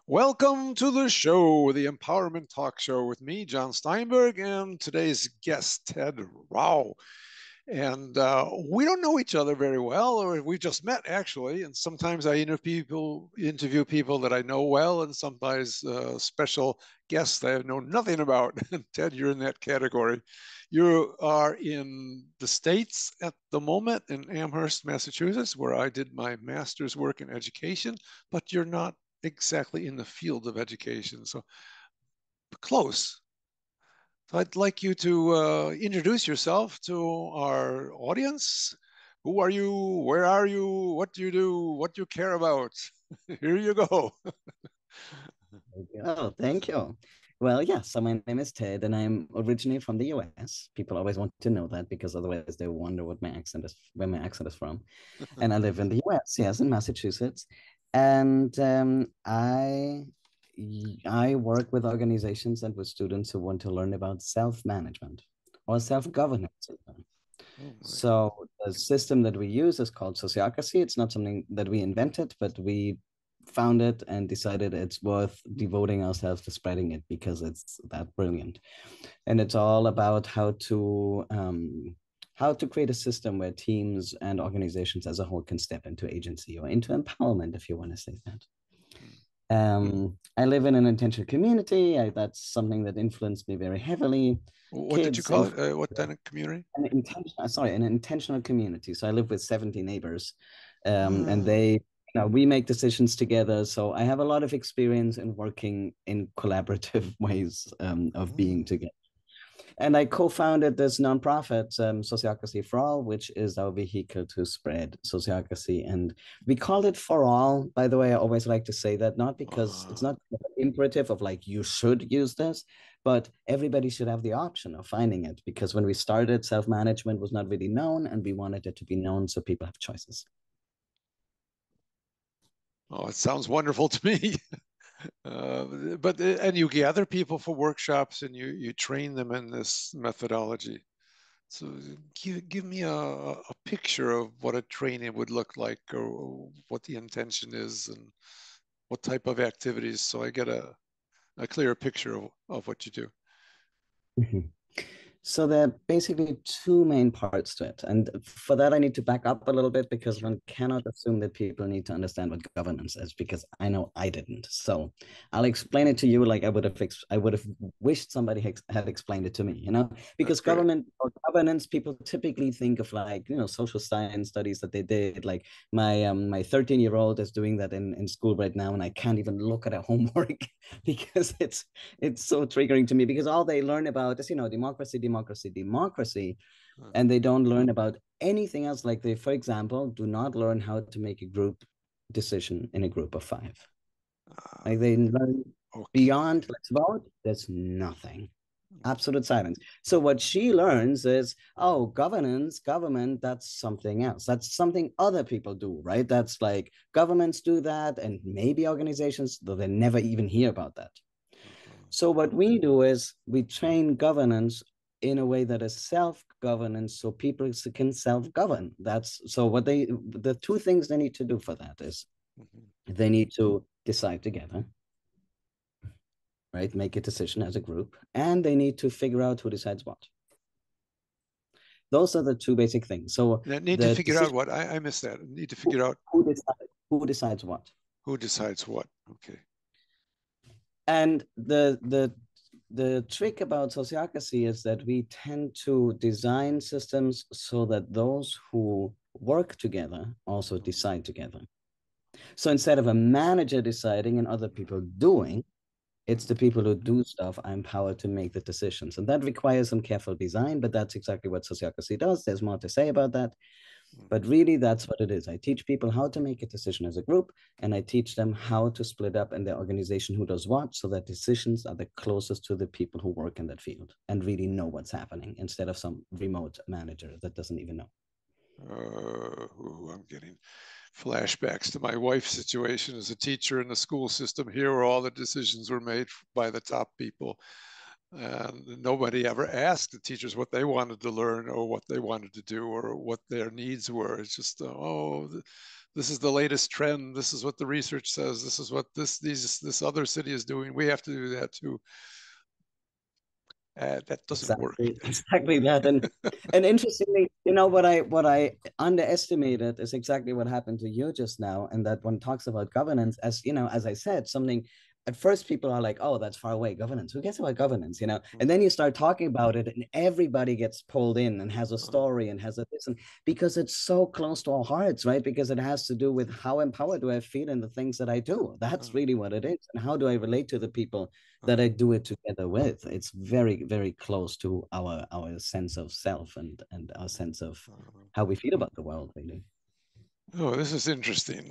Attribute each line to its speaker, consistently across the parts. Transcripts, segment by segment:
Speaker 1: Welcome to the show, the Empowerment Talk Show with me, John Steinberg, and today's guest, Ted Rao. And we don't know each other very well, or we just met actually. And sometimes I interview people that I know well, and sometimes special guests that I know nothing about. And Ted, you're in that category. You are in the States at the moment in Amherst, Massachusetts, where I did my master's work in education, but you're not exactly in the field of education. So close. So I'd like you to introduce yourself to our audience. Who are you? Where are you? What do you do? What do you care about? Here you go.
Speaker 2: Oh, thank you. Well, yeah, so my name is Ted, and I'm originally from the US. People always want to know that because otherwise they wonder what my accent is, where my accent is from. And I live in the US, yes, in Massachusetts. And I work with organizations and with students who want to learn about self-management or self-governance.
Speaker 1: Oh my.
Speaker 2: So the system that we use is called sociocracy. It's not something that we invented, but we found it and decided it's worth devoting ourselves to spreading it because it's that brilliant. And it's all about how to create a system where teams and organizations as a whole can step into agency or into empowerment, if you want to say that. I live in an intentional community. That's something that influenced me very heavily.
Speaker 1: What did you
Speaker 2: Kids
Speaker 1: call
Speaker 2: and
Speaker 1: it? What kind of community?
Speaker 2: an intentional community. So I live with 70 neighbors, and
Speaker 1: Ah,
Speaker 2: we make decisions together. So I have a lot of experience in working in collaborative ways of being
Speaker 1: oh,
Speaker 2: together. And I co-founded this nonprofit, Sociocracy for All, which is our vehicle to spread sociocracy. And we call it for all. By the way, I always like to say that, not because it's
Speaker 1: uh,
Speaker 2: not imperative of like you should use this, but everybody should have the option of finding it. Because when we started, self-management was not really known, and we wanted it to be known so people have choices.
Speaker 1: oh, it sounds wonderful to me. But and you gather people for workshops and you train them in this methodology. So give me a picture of what a training would look like or what the intention is and what type of activities so I get a clearer picture of what you do.
Speaker 2: So there are basically two main parts to it. And for that, I need to back up a little bit because
Speaker 1: Sure.
Speaker 2: one cannot assume that people need to understand what governance is, because I know I didn't. So I'll explain it to you like I would have wished somebody had explained it to me,
Speaker 1: That's
Speaker 2: because
Speaker 1: great.
Speaker 2: government or governance, people typically think of like, social science studies that they did. Like my 13-year-old is doing that in school right now, and I can't even look at her homework because it's so triggering to me because all they learn about is democracy, democracy, democracy,
Speaker 1: Uh,
Speaker 2: and they don't learn about anything else. Like they, for example, do not learn how to make a group decision in a group of five.
Speaker 1: uh,
Speaker 2: Like they learn
Speaker 1: okay.
Speaker 2: beyond let's vote. There's nothing. Absolute silence. So what she learns is, oh, governance, government, that's something else. That's something other people do, right? That's like governments do that, and maybe organizations, though they never even hear about that.
Speaker 1: Uh-huh.
Speaker 2: So what we do is we train governance in a way that is self-governance so people can self-govern. That's so what the two things they need to do for that is
Speaker 1: Mhm.
Speaker 2: they need to decide together, right? Make a decision as a group, and they need to figure out who decides what. Those are the two basic things. So
Speaker 1: Need to
Speaker 2: the
Speaker 1: figure out
Speaker 2: decision
Speaker 1: what I missed that. Need to
Speaker 2: who,
Speaker 1: figure out
Speaker 2: who decides what.
Speaker 1: who decides what. Okay.
Speaker 2: And the trick about sociocracy is that we tend to design systems so that those who work together also decide together. So instead of a manager deciding and other people doing, it's the people who do stuff are empowered to make the decisions. And that requires some careful design, but that's exactly what sociocracy does. There's more to say about that. But really, that's what it is. I teach people how to make a decision as a group, and I teach them how to split up in their organization who does what, so that decisions are the closest to the people who work in that field and really know what's happening instead of some remote manager that doesn't even know.
Speaker 1: I'm getting flashbacks to my wife's situation as a teacher in the school system here, where all the decisions were made by the top people. And nobody ever asked the teachers what they wanted to learn or what they wanted to do or what their needs were. It's just, this is the latest trend. This is what the research says. This is what this other city is doing. We have to do that too. That doesn't work.
Speaker 2: Exactly that. And interestingly, what I underestimated is exactly what happened to you just now. And that one talks about governance, as as I said, something at first people are like, oh, that's far away. Governance. Who cares about governance? And then you start talking about it, and everybody gets pulled in and has a story and has a this, and because it's so close to our hearts, right? Because it has to do with how empowered do I feel in the things that I do. That's really what it is. And how do I relate to the people that I do it together with? It's very, very close to our sense of self and our sense of how we feel about the world, really.
Speaker 1: Oh, this is interesting.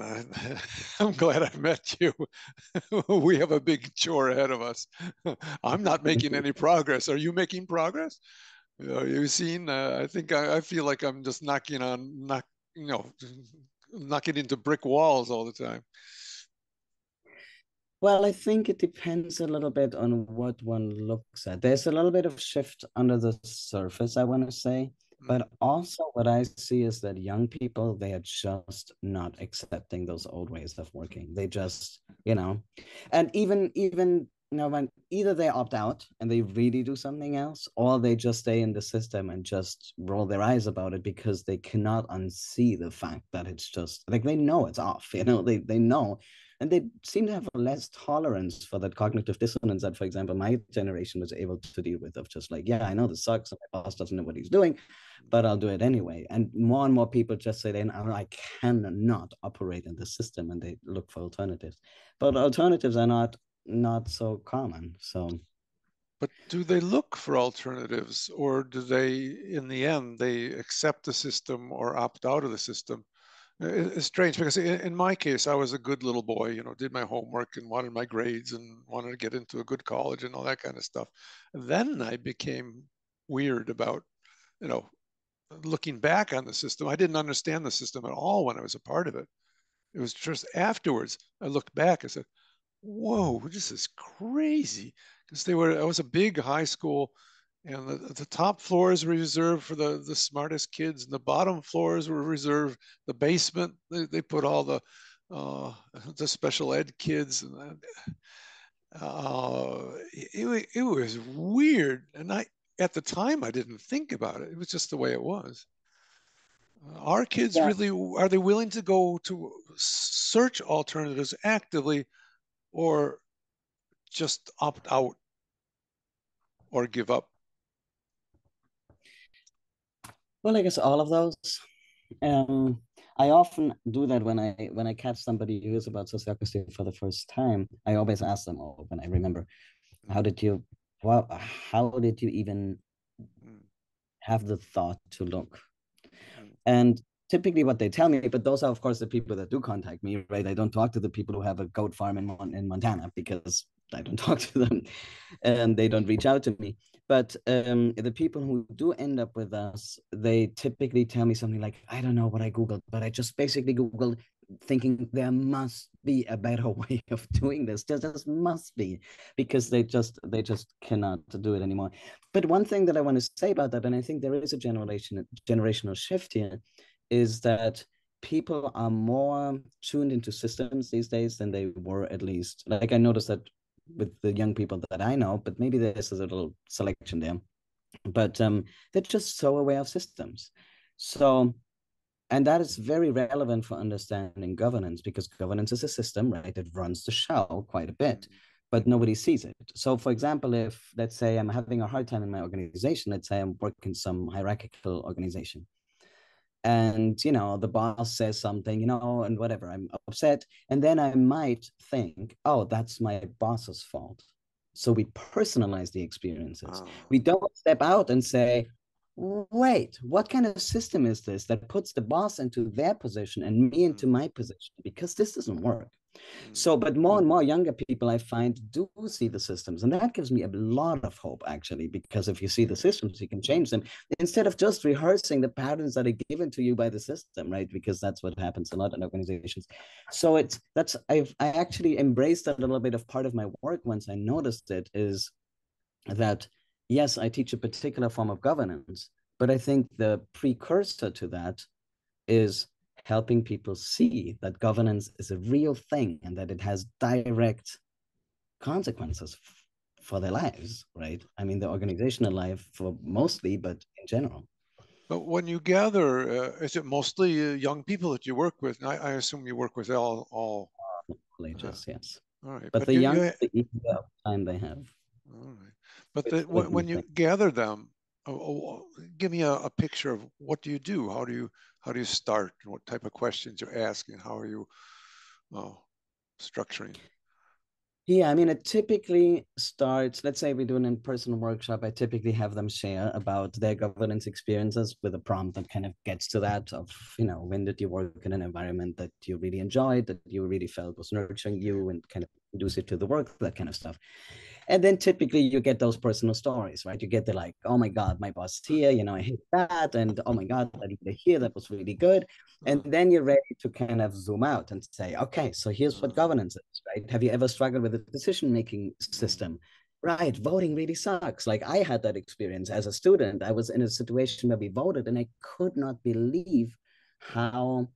Speaker 1: I'm glad I met you. We have a big chore ahead of us. I'm not making any progress. Are you making progress? You've seen, I think I feel like I'm just you know, knocking into brick walls all the time.
Speaker 2: Well, I think it depends a little bit on what one looks at. There's a little bit of shift under the surface, I want to say.
Speaker 1: Mm,
Speaker 2: But also what I see is that young people, they are just not accepting those old ways of working. They just, and even when either they opt out and they really do something else, or they just stay in the system and just roll their eyes about it because they cannot unsee the fact that it's just like they know it's off, they know, and they seem to have less tolerance for that cognitive dissonance that, for example, my generation was able to deal with, of just like, yeah, I know this sucks and my boss doesn't know what he's doing, but I'll do it anyway. And more people just say, then I cannot operate in the system, and they look for alternatives. But alternatives are not so common. So
Speaker 1: But do they look for alternatives, or do they, in the end, they accept the system or opt out of the system? It's strange because in my case, I was a good little boy, did my homework and wanted my grades and wanted to get into a good college and all that kind of stuff. Then I became weird about, you know, looking back on the system. I didn't understand the system at all when I was a part of it. It was just afterwards I looked back and said, whoa, this is crazy. Because I was a big high school, and the top floors were reserved for the smartest kids, and the bottom floors were reserved. The basement, they put all uh, the special ed kids, and it was weird. And at the time, I didn't think about it. It was just the way it was. Our kids
Speaker 2: yeah.
Speaker 1: really, are they willing to go to search alternatives actively, or just opt out or give up?
Speaker 2: Well, I guess all of those. I often do that when I catch somebody who is about sociocracy for the first time. I always ask them, oh, when I remember, how
Speaker 1: Mm,
Speaker 2: did you, well, how did you even
Speaker 1: mm,
Speaker 2: have the thought to look?
Speaker 1: mm,
Speaker 2: And typically what they tell me, but those are of course the people that do contact me, right? I don't talk to the people who have a goat farm in Montana because I don't talk to them and they don't reach out to me. But the people who do end up with us, they typically tell me something like, I don't know what I Googled, but I just basically Googled thinking there must be a better way of doing this. There just must be, because they just cannot do it anymore. But one thing that I want to say about that, and I think there is a generational shift here, is that people are more tuned into systems these days than they were, at least. Like I noticed that with the young people that I know, but maybe there's a little selection there. But they're just so aware of systems. So, and that is very relevant for understanding governance, because governance is a system, right? It runs the show quite a bit,
Speaker 1: mm,
Speaker 2: but nobody sees it. So, for example, if let's say I'm having a hard time in my organization, let's say I'm working some hierarchical organization, and the boss says something, and whatever, I'm upset, and then I might think, oh, that's my boss's fault. So we personalize the experiences.
Speaker 1: uh,
Speaker 2: We don't step out and say, wait, what kind of system is this that puts the boss into their position and me into
Speaker 1: mm,
Speaker 2: my position? Because this doesn't work.
Speaker 1: mm,
Speaker 2: So, but more and more younger people I find do see the systems. And that gives me a lot of hope, actually, because if you see the systems, you can change them instead of just rehearsing the patterns that are given to you by the system, right? Because that's what happens a lot in organizations. So I actually embraced that a little bit of part of my work once I noticed it, is that yes, I teach a particular form of governance, but I think the precursor to that is, helping people see that governance is a real thing and that it has direct consequences for their lives, right? I mean, the organizational life for mostly, but in general.
Speaker 1: But when you gather, is it mostly young people that you work with? I assume you work with all. Uh,
Speaker 2: Ages, yes.
Speaker 1: all right,
Speaker 2: But
Speaker 1: but
Speaker 2: the younger,
Speaker 1: you
Speaker 2: the easier time they have,
Speaker 1: all right. But
Speaker 2: which would be
Speaker 1: when you
Speaker 2: thing.
Speaker 1: gather them, give me a picture of what do you do? How do you start? What type of questions you're asking? How are you uh, structuring?
Speaker 2: Yeah, I mean, it typically starts, let's say we do an in-person workshop. I typically have them share about their governance experiences with a prompt that kind of gets to that of, when did you work in an environment that you really enjoyed, that you really felt was nurturing you and kind of conducive to the work, that kind of stuff. And then typically you get those personal stories, right? You get the like, oh my God, my boss here, I hate that. And oh my God, I did hear that was really good. And
Speaker 1: Uh,
Speaker 2: then you're ready to kind of zoom out and say, okay, so here's what
Speaker 1: uh,
Speaker 2: governance is, right? Have you ever struggled with a decision-making
Speaker 1: mm,
Speaker 2: system? Right, voting really sucks. Like I had that experience as a student. I was in a situation where we voted and I could not believe how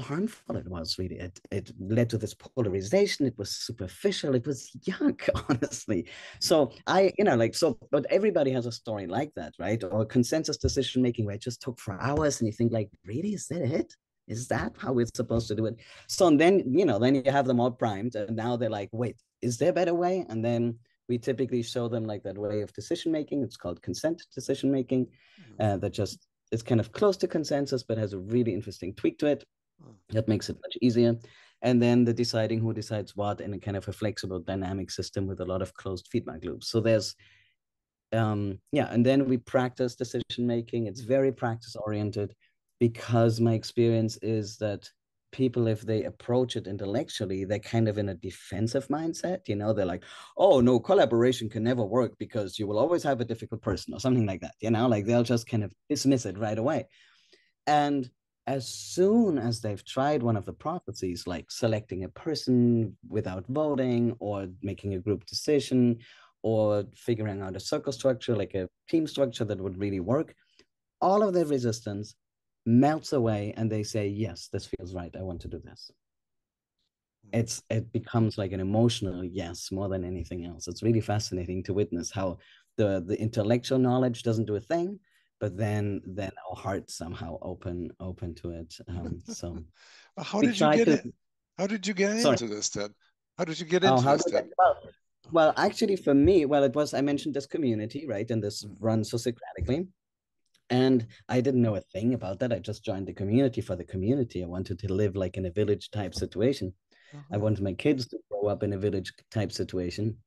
Speaker 2: harmful it was really. It led to this polarization. It was superficial. It was yuck, honestly. So but everybody has a story like that, right? Or consensus decision making where it just took for hours and you think like, really, is that it? Is that how we're supposed to do it? So and then you have them all primed and now they're like, wait, is there a better way? And then we typically show them like that way of decision making. It's called consent decision making. That just it's kind of close to consensus, but has a really interesting tweak to it
Speaker 1: uh,
Speaker 2: that makes it much easier. And then the deciding who decides what in a kind of a flexible dynamic system with a lot of closed feedback loops. So there's and then we practice decision making. It's very practice oriented because my experience is that people, if they approach it intellectually, they're kind of in a defensive mindset. They're like, oh no, collaboration can never work because you will always have a difficult person or something like that. Like they'll just kind of dismiss it right away. And as soon as they've tried one of the processes, like selecting a person without voting or making a group decision or figuring out a circle structure, like a team structure that would really work, all of their resistance melts away and they say, yes, this feels right. I want to do this. It becomes like an emotional yes more than anything else. It's really fascinating to witness how the intellectual knowledge doesn't do a thing, but then our hearts somehow open to it. So
Speaker 1: how
Speaker 2: we
Speaker 1: did you
Speaker 2: try
Speaker 1: get
Speaker 2: to.
Speaker 1: it? How did you get
Speaker 2: Sorry.
Speaker 1: into this, Ted? How did you get
Speaker 2: Oh,
Speaker 1: into
Speaker 2: how
Speaker 1: this,
Speaker 2: did I
Speaker 1: Ted?
Speaker 2: get about it? Well, actually, for me, it was I mentioned this community, right, and this
Speaker 1: Mm,
Speaker 2: runs so Socratically. And I didn't know a thing about that. I just joined the community for the community. I wanted to live like in a village type situation. I
Speaker 1: uh-huh.
Speaker 2: wanted my kids to grow up in a village type situation.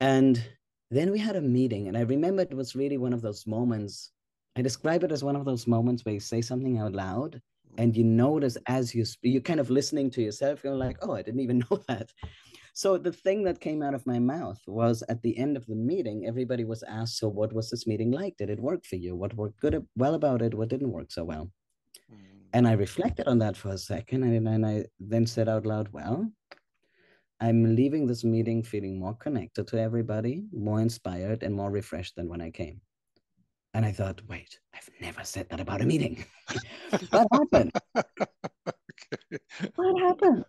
Speaker 2: And then we had a meeting, and I remember it was really one of those moments. I describe it as one of those moments where you say something out loud,
Speaker 1: Mm,
Speaker 2: and you notice as you speak, you're kind of listening to yourself. You're like, "Oh, I didn't even know that." So the thing that came out of my mouth was at the end of the meeting, everybody was asked, "So what was this meeting like? Did it work for you? What worked well about it? What didn't work so well?"
Speaker 1: mm.
Speaker 2: And I reflected on that for a second, and I then said out loud, "Well, I'm leaving this meeting feeling more connected to everybody, more inspired, and more refreshed than when I came." And I thought, wait, I've never said that about a meeting. What happened?
Speaker 1: Okay.
Speaker 2: What happened?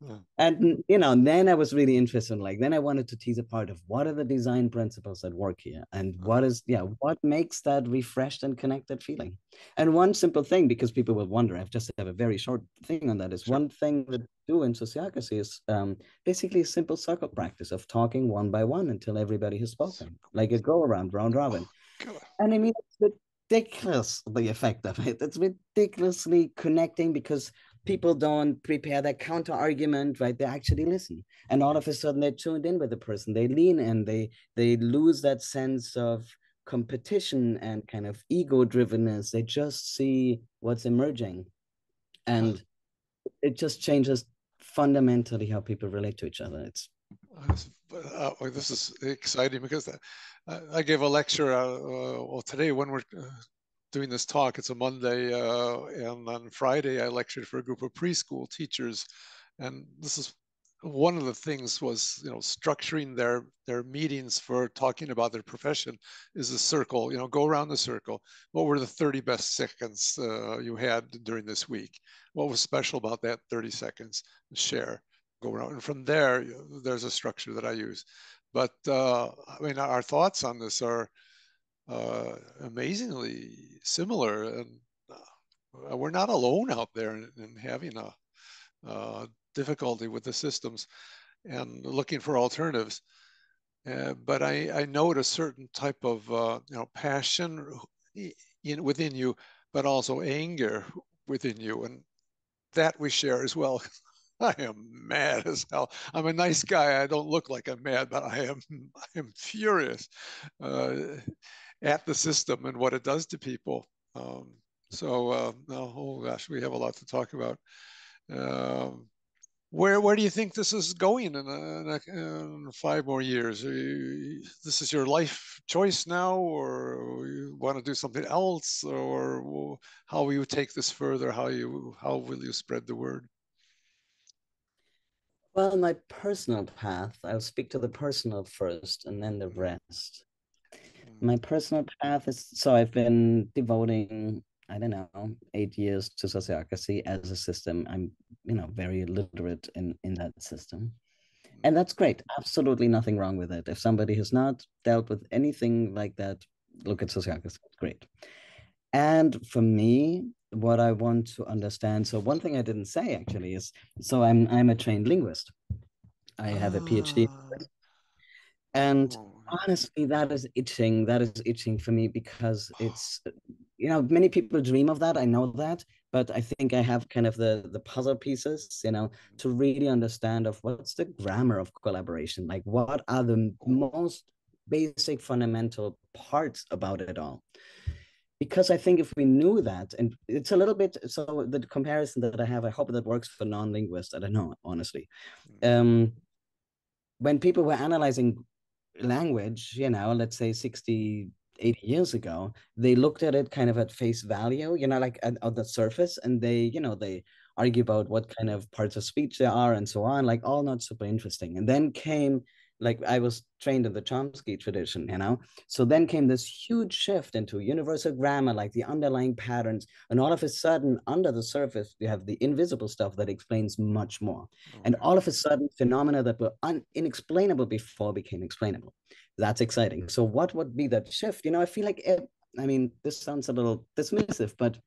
Speaker 1: Uh,
Speaker 2: And then I was really interested. Like then I wanted to tease apart of what are the design principles that work here, and
Speaker 1: uh,
Speaker 2: what makes that refreshed and connected feeling. And one simple thing, because people will wonder, I've just have a very short thing on that. Is
Speaker 1: sure.
Speaker 2: one thing that do in sociocracy is basically a simple circle practice of talking one by one until everybody has spoken, like a go around round
Speaker 1: Oh,
Speaker 2: robin.
Speaker 1: God.
Speaker 2: And I mean, it's ridiculous, the effect of it. It's ridiculously connecting because people don't prepare their counter argument, right? They actually listen. And all of a sudden they're tuned in with the person. They lean in, they lose that sense of competition and kind of ego drivenness. They just see what's emerging.
Speaker 1: Uh,
Speaker 2: And it just changes fundamentally how people relate to each other. It's
Speaker 1: this is exciting because I gave a lecture. Well, today when we're doing this talk, it's a Monday, and on Friday I lectured for a group of preschool teachers, and this is one of the things was, structuring their meetings for talking about their profession is a circle. Go around the circle. What were the 30 best seconds you had during this week? What was special about that 30 seconds? Share. Go around, and from there, there's a structure that I use. But I mean, our thoughts on this are amazingly similar, and we're not alone out there in having a difficulty with the systems and looking for alternatives. But I note a certain type of passion within you, but also anger within you, and that we share as well. I am mad as hell. I'm a nice guy. I don't look like I'm mad, but I am furious at the system and what it does to people. No, oh gosh, we have a lot to talk about. Um, where do you think this is going in 5 more years? This is your life choice now, or you want to do something else, or how will you take this further? How will you spread the word?
Speaker 2: Well, my personal path, I'll speak to the personal first and then the
Speaker 1: Mm,
Speaker 2: rest.
Speaker 1: mm,
Speaker 2: My personal path is so I've been devoting, I don't know, 8 years to sociocracy as a system. I'm, very literate in that system.
Speaker 1: mm,
Speaker 2: And that's great. Absolutely nothing wrong with it. If somebody has not dealt with anything like that, look at sociocracy. It's great. And for me, what I want to understand, so one thing I didn't say actually is, so I'm a trained linguist. I have a PhD.
Speaker 1: Ah,
Speaker 2: And
Speaker 1: oh,
Speaker 2: honestly, that is itching. That is itching for me because it's, many people dream of that. I know that, but I think I have kind of the puzzle pieces, to really understand of what's the grammar of collaboration. Like, what are the
Speaker 1: oh,
Speaker 2: most basic fundamental parts about it all? Because I think if we knew that, and it's a little bit so the comparison that I have, I hope that works for non-linguists. I don't know, honestly.
Speaker 1: mm,
Speaker 2: Um, when people were analyzing language, let's say 60, 80 years ago, they looked at it kind of at face value, like on the surface, and they argue about what kind of parts of speech there are and so on, like all not super interesting. And then came, like, I was trained in the Chomsky tradition, so then came this huge shift into universal grammar, like the underlying patterns, and all of a sudden, under the surface, you have the invisible stuff that explains much more.
Speaker 1: oh
Speaker 2: And
Speaker 1: yeah.
Speaker 2: all of a sudden, phenomena that were inexplainable before became explainable. That's exciting. So, what would be that shift? I feel like, I mean, this sounds a little dismissive, but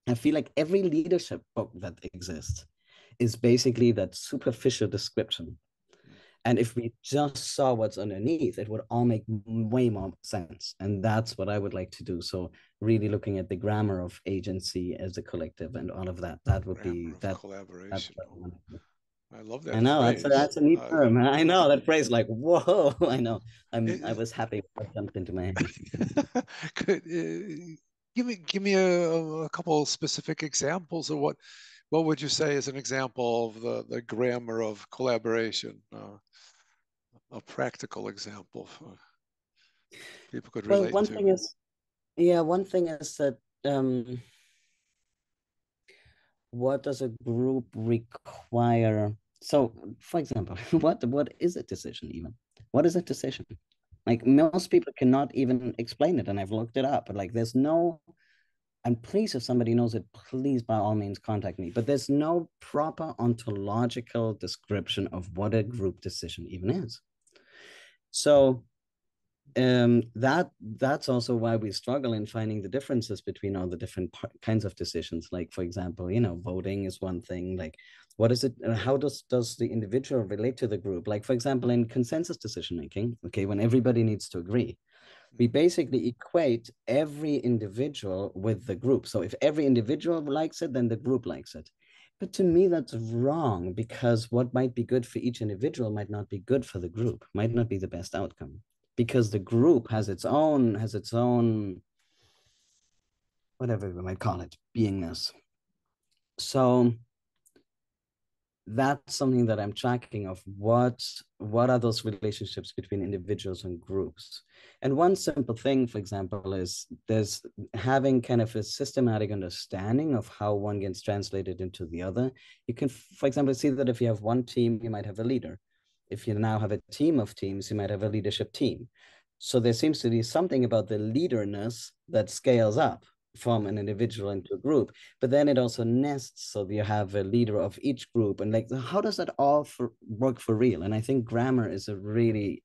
Speaker 2: I feel like every leadership book that exists is basically that superficial description.
Speaker 1: Mm,
Speaker 2: And if we just saw what's underneath, it would all make way more sense. And that's what I would like to do. So, really looking at the grammar of agency as a collective and all of that, that would
Speaker 1: grammar
Speaker 2: be
Speaker 1: of
Speaker 2: that. That's
Speaker 1: collaboration.
Speaker 2: what I
Speaker 1: Oh,
Speaker 2: want to do.
Speaker 1: I love
Speaker 2: I
Speaker 1: that
Speaker 2: know
Speaker 1: phrase.
Speaker 2: that's a neat term. I know that phrase. Like, whoa! I know. I
Speaker 1: It,
Speaker 2: was happy that jumped into my head.
Speaker 1: could give me a couple specific examples of what would you say is an example of the grammar of collaboration? A practical example people could
Speaker 2: Well,
Speaker 1: relate
Speaker 2: one
Speaker 1: to.
Speaker 2: thing is, yeah, one thing is that what does a group require? So, for example, what is a decision even? What is a decision? Like
Speaker 1: Mm,
Speaker 2: most people cannot even explain it, and I've looked it up. But like, there's no. And please, if somebody knows it, please by all means contact me. But there's no proper ontological description of what a group decision even is. So that's also why we struggle in finding the differences between all the different kinds of decisions. Like, for example, voting is one thing. Like, what is it, how does the individual relate to the group? Like, for example, in consensus decision making, okay, when everybody needs to agree, we
Speaker 1: mm,
Speaker 2: basically equate every individual with the group. So if every individual likes it, then the group likes it. But to me, that's wrong, because what might be good for each individual might not be good for the group, might not be the best outcome, because the group has its own whatever we might call it, beingness. So that's something that I'm tracking of what are those relationships between individuals and groups. And one simple thing, for example, is there's having kind of a systematic understanding of how one gets translated into the other. You can, for example, see that if you have one team, you might have a leader. If you now have a team of teams, you might have a leadership team. So there seems to be something about the leaderness that scales up from an individual into a group, but then it also nests so that you have a leader of each group. And like, how does that all work for real? And I think grammar is a really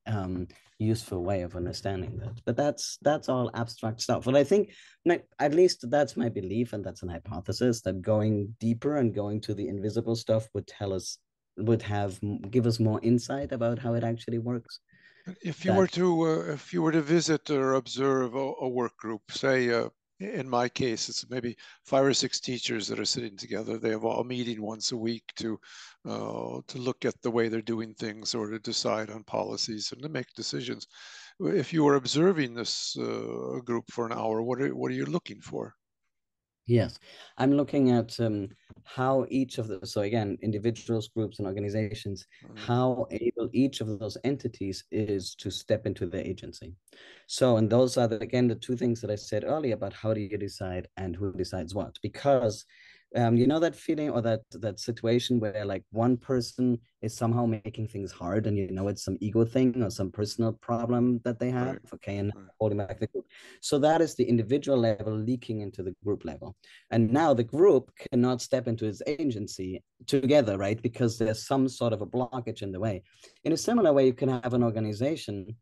Speaker 2: useful way of understanding that. But that's all abstract stuff. But I think, like, at least that's my belief, and that's an hypothesis, that going deeper and going to the invisible stuff would tell us, would have give us more insight about how it actually works.
Speaker 1: If you
Speaker 2: That
Speaker 1: were to visit or observe a work group, say in my case, it's maybe 5 or 6 teachers that are sitting together. They have a meeting once a week to look at the way they're doing things or to decide on policies and to make decisions. If you were observing this group for an hour, what are you looking for?
Speaker 2: Yes, I'm looking at how each of the, so again, individuals, groups, and organizations,
Speaker 1: Uh,
Speaker 2: how able each of those entities is to step into their agency. So, and those are, again, the two things that I said earlier about how do you decide and who decides what. Because you know that feeling or that situation where like one person is somehow making things hard, and you know it's some ego thing or some personal problem that they have,
Speaker 1: right,
Speaker 2: okay, and
Speaker 1: right.
Speaker 2: holding back the group. So that is the individual level leaking into the group level. And now the group cannot step into its agency together, right? Because there's some sort of a blockage in the way. In a similar way, you can have an organization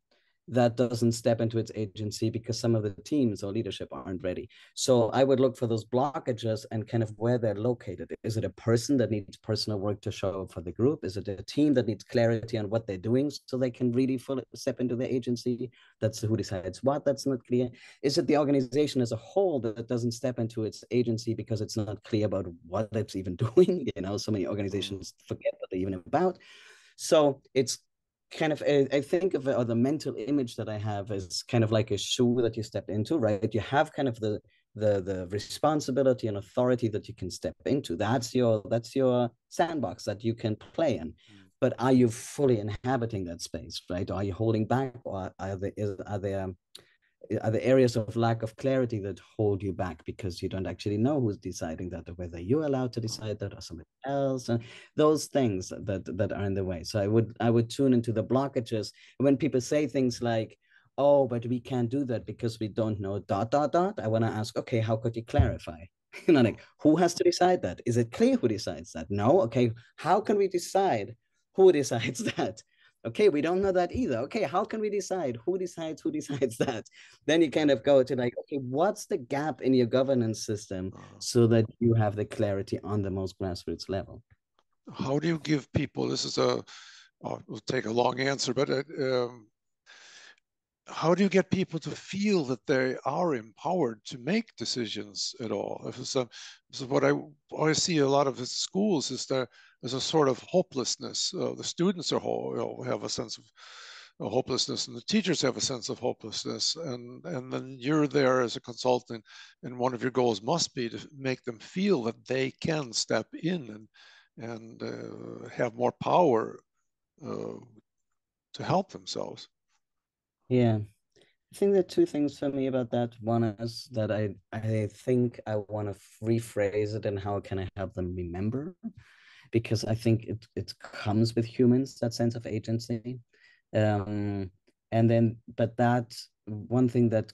Speaker 2: that doesn't step into its agency because some of the teams or leadership aren't ready. So I would look for those blockages and kind of where they're located. Is it a person that needs personal work to show up for the group? Is it a team that needs clarity on what they're doing so they can really fully step into their agency? That's who decides what, that's not clear. Is it the organization as a whole that doesn't step into its agency because it's not clear about what it's even doing? You know, so many
Speaker 1: Uh,
Speaker 2: organizations forget what they're even about. So it's kind of, I think of it, or the mental image that I have is kind of like a shoe that you step into, right? You have kind of the responsibility and authority that you can step into. That's your sandbox that you can play in. But are you fully inhabiting that space, right? Or are you holding back, or are there areas of lack of clarity that hold you back because you don't actually know who's deciding that, or whether you're allowed to decide that or somebody else, and those things that are in the way. So I would tune into the blockages when people say things like, oh, but we can't do that because we don't know dot dot dot. I want to ask, okay, how could you clarify? Like, who has to decide that? Is it clear who decides that? No. Okay, how can we decide who decides that? Okay, we don't know that either. Okay, how can we decide who decides that? Then you kind of go to like, okay, what's the gap in your governance system
Speaker 1: uh,
Speaker 2: so that you have the clarity on the most grassroots level?
Speaker 1: how do you give people? This is will take a long answer, but how do you get people to feel that they are empowered to make decisions at all? If it's this is what I always see a lot of the schools is there's a sort of hopelessness. The students are have a sense of hopelessness, and the teachers have a sense of hopelessness, and then you're there as a consultant, and one of your goals must be to make them feel that they can step in and have more power uh, to help themselves.
Speaker 2: Yeah. I think there are two things for me about that. One is that I think I want to rephrase it and how can I help them remember? Because I think it comes with humans, that sense of agency. Um, and then, but that one thing that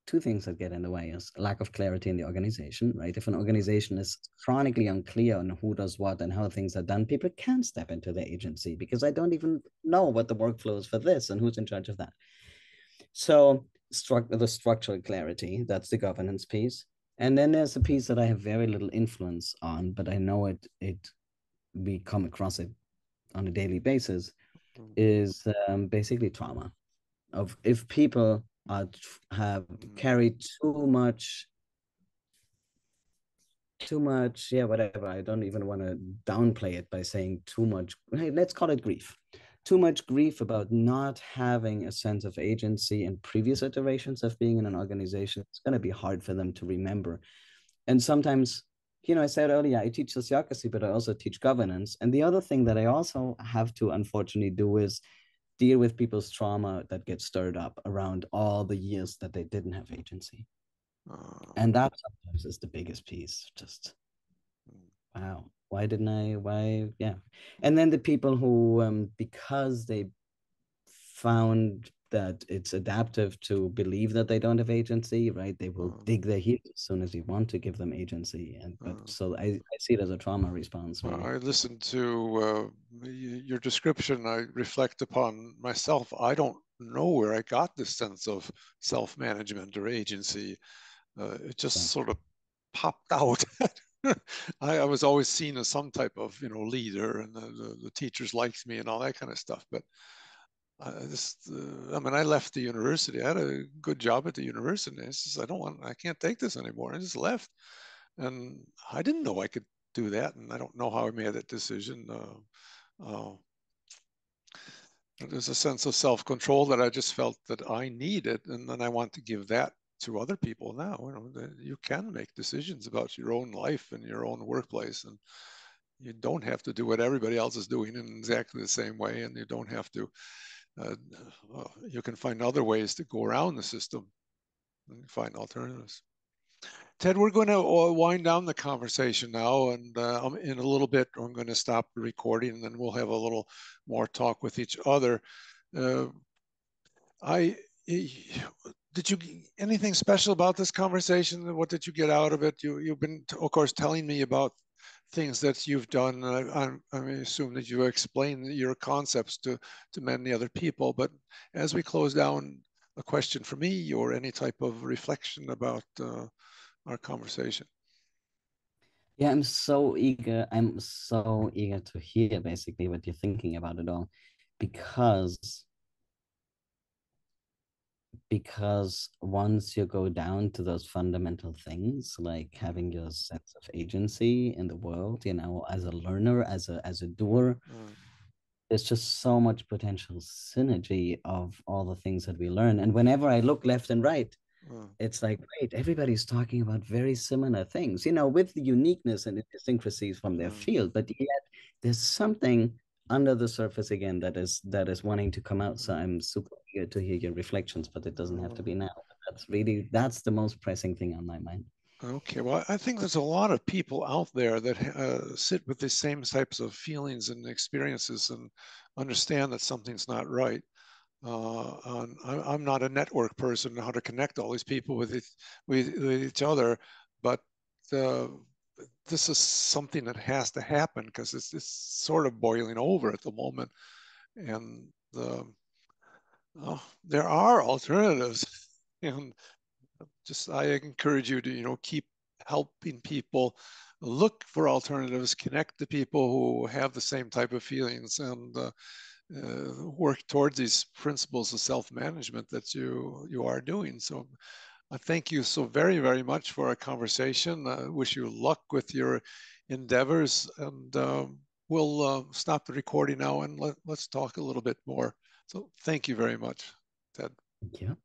Speaker 2: two things that get in the way is lack of clarity in the organization, right? If an organization is chronically unclear on who does what and how things are done, people can't step into the agency because I don't even know what the workflow is for this and who's in charge of that. So the structural clarity, that's the governance piece. And then there's a piece that I have very little influence on, but I know it we come across it on a daily basis, is basically trauma. Of if people have carried too much, yeah, whatever. I don't even want to downplay it by saying too much. Hey, let's call it grief. Too much grief about not having a sense of agency in previous iterations of being in an organization. It's going to be hard for them to remember. And sometimes I said earlier, I teach sociocracy, but I also teach governance. And the other thing that I also have to unfortunately do is deal with people's trauma that gets stirred up around all the years that they didn't have agency.
Speaker 1: Uh,
Speaker 2: And that sometimes is the biggest piece. Just, wow, why didn't I? Why? Yeah. And then the people who, because they found that it's adaptive to believe that they don't have agency, right? They will
Speaker 1: uh,
Speaker 2: dig their heels as soon as you want to give them agency. And but
Speaker 1: uh,
Speaker 2: so I see it as a trauma response,
Speaker 1: well,
Speaker 2: really.
Speaker 1: I listened to your description. I reflect upon myself. I don't know where I got this sense of self-management or agency. It just
Speaker 2: Yeah.
Speaker 1: sort of popped out. I was always seen as some type of leader, and the teachers liked me and all that kind of stuff. But I mean, I left the university. I had a good job at the university. I said, I can't take this anymore. I just left, and I didn't know I could do that, and I don't know how I made that decision. There's a sense of self-control that I just felt that I needed, and then I want to give that to other people now. You can make decisions about your own life and your own workplace, and you don't have to do what everybody else is doing in exactly the same way, and you don't have to. Uh, you can find other ways to go around the system and find alternatives. Ted, we're going to wind down the conversation now, and in a little bit, I'm going to stop the recording, and then we'll have a little more talk with each other. Uh, I did you anything special about this conversation? What did you get out of it? You've been, of course, telling me about things that you've done. I assume that you explain your concepts to many other people. But as we close down, a question for me or any type of reflection about our conversation.
Speaker 2: Yeah, I'm so eager. I'm so eager to hear basically what you're thinking about it all, because once you go down to those fundamental things like having your sense of agency in the world, as a learner, as a doer,
Speaker 1: Uh,
Speaker 2: there's just so much potential synergy of all the things that we learn. And whenever I look left and right,
Speaker 1: uh,
Speaker 2: it's like, wait, everybody's talking about very similar things, with the uniqueness and idiosyncrasies from their
Speaker 1: uh,
Speaker 2: field, but yet there's something under the surface again that is wanting to come out. So
Speaker 1: uh,
Speaker 2: I'm super eager to hear your reflections, but it doesn't have to
Speaker 1: uh,
Speaker 2: be now. That's the most pressing thing on my mind.
Speaker 1: Okay, well, I think there's a lot of people out there that sit with the same types of feelings and experiences and understand that something's not right. I'm not a network person, how to connect all these people with each other, but uh, this is something that has to happen because it's sort of boiling over at the moment, and there are alternatives, and just I encourage you to keep helping people look for alternatives, connect to people who have the same type of feelings, and work towards these principles of self-management that you are doing. So I thank you so very, very much for our conversation. I wish you luck with your endeavors, and we'll stop the recording now and let's talk a little bit more. So thank you very much, Ted.
Speaker 2: Thank you.